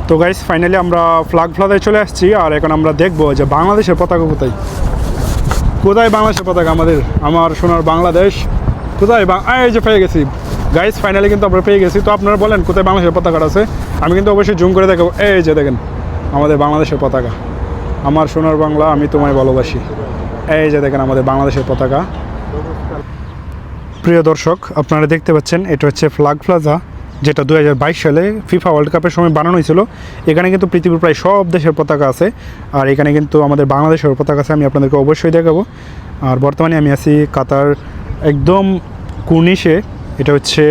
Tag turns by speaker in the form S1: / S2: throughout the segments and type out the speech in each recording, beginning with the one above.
S1: তো guys finally আমরা flag প্লাজায় চলে আসছি, আর এখন আমরা দেখবো যে বাংলাদেশের পতাকা কোথায় কোথায় বাংলাদেশের পতাকা আমার সোনার বাংলাদেশ কোথায়। এই যে পেয়ে গেছি গাইস, ফাইনালি কিন্তু আমরা পেয়ে গেছি। তো আপনারা বলেন কোথায় বাংলাদেশের পতাকাটা আছে, আমি কিন্তু অবশ্যই জুম করে দেখাবো। এই যে দেখেন আমাদের বাংলাদেশের পতাকা, আমার সোনার বাংলা আমি তোমায় ভালোবাসি। এই যে দেখেন আমাদের বাংলাদেশের পতাকা। প্রিয় দর্শক, আপনারা দেখতে পাচ্ছেন এটা হচ্ছে ফ্ল্যাগ প্লাজা, যেটা 2022 সালে ফিফা ওয়ার্ল্ড কাপের সময় বানানো হয়েছিল। এখানে কিন্তু পৃথিবীর প্রায় সব দেশের পতাকা আছে, আর এখানে কিন্তু আমাদের বাংলাদেশের পতাকা আছে, আমি আপনাদেরকে অবশ্যই দেখাবো। আর বর্তমানে আমি আছি কাতার একদম কুর্নিশে। এটা হচ্ছে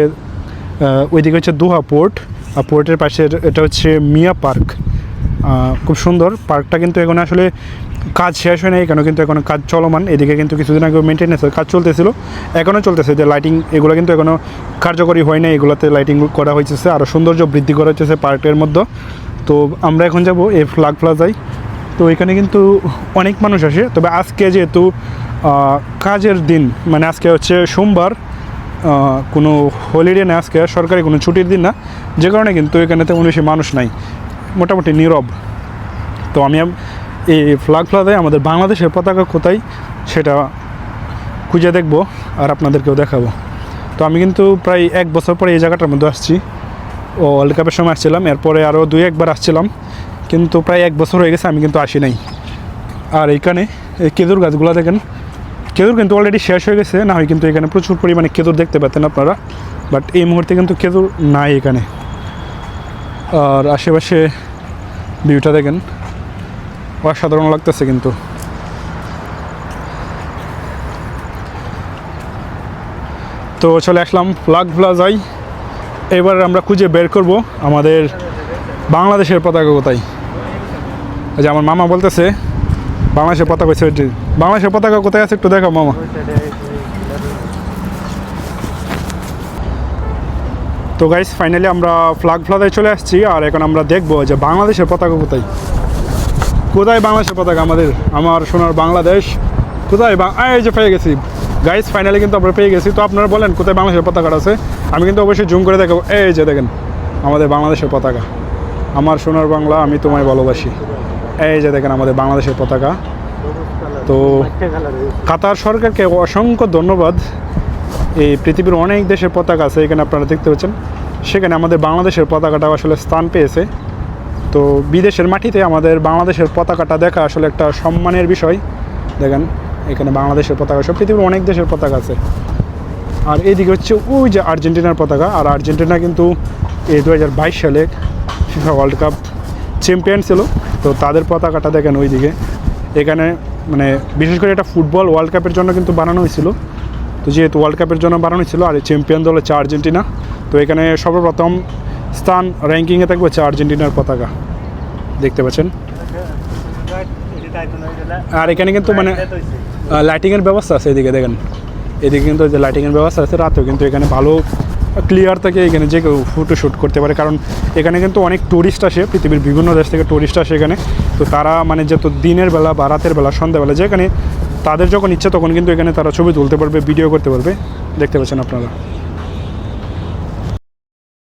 S1: ওইদিকে হচ্ছে দোহা পোর্ট, আর পোর্টের পাশে এটা হচ্ছে মিয়া পার্ক। খুব সুন্দর পার্কটা, কিন্তু এখন আসলে কাজ শেষ হয় না, এখানে কিন্তু এখন কাজ চলমান। এদিকে কিন্তু কিছুদিন আগে মেনটেন্যান্সের কাজ চলতেছিল, এখনও চলতেছে। যে লাইটিং এগুলো কিন্তু এখনও কার্যকরী হয় না, এগুলোতে লাইটিং করা হয়েছে, আরও সৌন্দর্য বৃদ্ধি করা হচ্ছে পার্কের মধ্যে। তো আমরা এখন যাব এই ফ্ল্যাগ প্লাজায়। তো এখানে কিন্তু অনেক মানুষ আসে, তবে আজকে যেহেতু কাজের দিন, মানে আজকে হচ্ছে সোমবার, কোনো হলিডে না, আজকে সরকারি কোনো ছুটির দিন না, যে কারণে কিন্তু এখানে তেমন বেশি মানুষ নাই, মোটামুটি নীরব। তো আমি এই ফ্ল্যাগ প্লাজায় আমাদের বাংলাদেশের পতাকা কোথায় সেটা খুঁজে দেখব, আর আপনাদেরকেও দেখাবো। তো আমি কিন্তু প্রায় 1 বছর পরে এই জায়গাটার মধ্যে আসছি। ওয়ার্ল্ড কাপের সময় আসছিলাম, এরপরে আরও 2-1 আসছিলাম, কিন্তু প্রায় 1 বছর হয়ে গেছে আমি কিন্তু আসি নাই। আর এইখানে এই খেজুর গাছগুলো দেখেন, খেজুর কিন্তু অলরেডি শেষ হয়ে গেছে, না হয় কিন্তু এখানে প্রচুর পরিমাণে খেজুর দেখতে পেতেন আপনারা, বাট এই মুহূর্তে কিন্তু খেজুর নাই এখানে। আর আশেপাশে ভিউটা দেখেন, অসাধারণ লাগতেছে কিন্তু। তো চলে আসলাম ফ্ল্যাগ প্লাজায়। এবার আমরা খুঁজে বের করব আমাদের বাংলাদেশের পতাকা কোথায়। যে আমার মামা বলতেছে বাংলাদেশের পতাকা হচ্ছে, বাংলাদেশের পতাকা কোথায় আছে একটু দেখো মামা। তো গাইস ফাইনালি আমরা ফ্ল্যাগ প্লাজায় চলে আসছি, আর এখন আমরা দেখব যে বাংলাদেশের পতাকা কোথায় কোথায় বাংলাদেশের পতাকা আমার সোনার বাংলাদেশ কোথায়। এই যে পেয়ে গেছি গাইস, ফাইনালি কিন্তু আমরা পেয়ে গেছি। তো আপনারা বলেন কোথায় বাংলাদেশের পতাকাটা আছে, আমি কিন্তু অবশ্যই জুম করে দেখাবো। এই যে দেখেন আমাদের বাংলাদেশের পতাকা, আমার সোনার বাংলা আমি তোমায় ভালোবাসি। এই যে দেখেন আমাদের বাংলাদেশের পতাকা। তো কাতার সরকারকে অসংখ্য ধন্যবাদ। এই পৃথিবীর অনেক দেশের পতাকা আছে এখানে আপনারা দেখতে পাচ্ছেন, সেখানে আমাদের বাংলাদেশের পতাকাটা আসলে স্থান পেয়েছে। তো বিদেশের মাটিতে আমাদের বাংলাদেশের পতাকাটা দেখা আসলে একটা সম্মানের বিষয়। দেখেন এখানে বাংলাদেশের পতাকা, সব পৃথিবীর অনেক দেশের পতাকা আছে। আর এইদিকে হচ্ছে ওই যে আর্জেন্টিনার পতাকা, আর আর্জেন্টিনা কিন্তু এই 2022 সালে ফিফা ওয়ার্ল্ড কাপ চ্যাম্পিয়ন ছিল। তো তাদের পতাকাটা দেখেন ওইদিকে। এখানে মানে বিশেষ করে এটা ফুটবল ওয়ার্ল্ড কাপের জন্য কিন্তু বানানো হয়েছিল। তো যেহেতু ওয়ার্ল্ড কাপের জন্য বানানো হয়েছিল, আর চ্যাম্পিয়ন দল হচ্ছে আর্জেন্টিনা, তো এখানে সর্বপ্রথম স্থান র্যাঙ্কিংয়ে থাকবে হচ্ছে আর্জেন্টিনার পতাকা, দেখতে পাচ্ছেন। আর এখানে কিন্তু মানে লাইটিংয়ের ব্যবস্থা আছে, এদিকে দেখেন, এদিকে কিন্তু যে লাইটিংয়ের ব্যবস্থা আছে, রাতেও কিন্তু এখানে ভালো ক্লিয়ার থাকে, এখানে যে কেউ ফটোশ্যুট করতে পারে। কারণ এখানে কিন্তু অনেক টুরিস্ট আসে, পৃথিবীর বিভিন্ন দেশ থেকে টুরিস্ট আসে এখানে। তো তারা মানে যেহেতু দিনের বেলা বা রাতের বেলা সন্ধ্যাবেলা যেখানে তাদের যখন ইচ্ছে তখন কিন্তু এখানে তারা ছবি তুলতে পারবে, ভিডিও করতে পারবে, দেখতে পাচ্ছেন আপনারা।